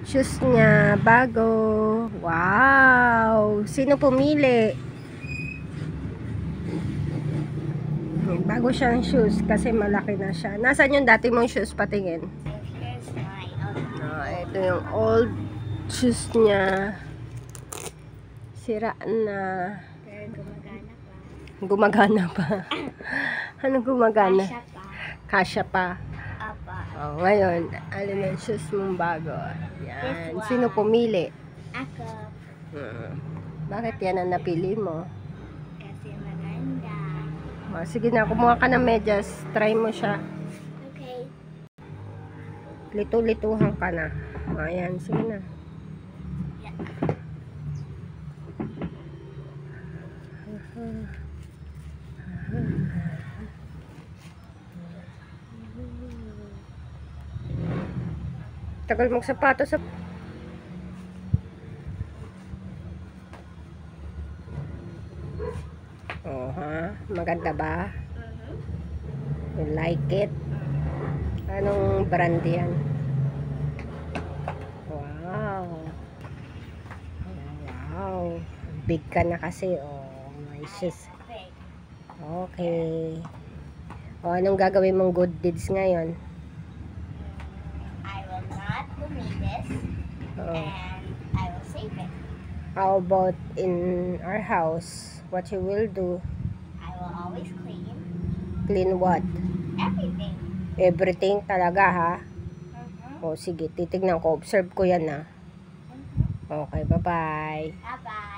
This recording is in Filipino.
Shoes niya, bago. Wow! Sino pumili? Bago siyang shoes kasi malaki na siya. Nasaan yung dati mong shoes? Patingin. Here's mine. Ito yung old shoes niya. Sira na. Pero gumagana pa. Gumagana pa. Ano gumagana? Kasya pa. Kasya pa. Apa. Oh, ngayon, alin ang shoes mong bago? Yan. Sino pumili? Ako. Bakit yan ang napili mo? Kasi maganda. Oh, sige na, kumuha ka ng medyas. Try mo siya. Okay. Litu-lituhan ka na. Ayan, sige na. Yeah. Tagal magsapatos sa... Oh, ha? Maganda ba? You like it? Anong brand yan? Wow. Wow. Big ka na kasi. Oh, my shoes. Okay. Okay. O, anong gagawin mong good deeds ngayon? I will not believe this. Oh. And I will save it. How about in our house? What you will do? I will always clean Clean what? everything. Everything talaga, ha? O, sige. Titignan ko. Observe ko yan, ha? Okay, bye-bye. Bye-bye.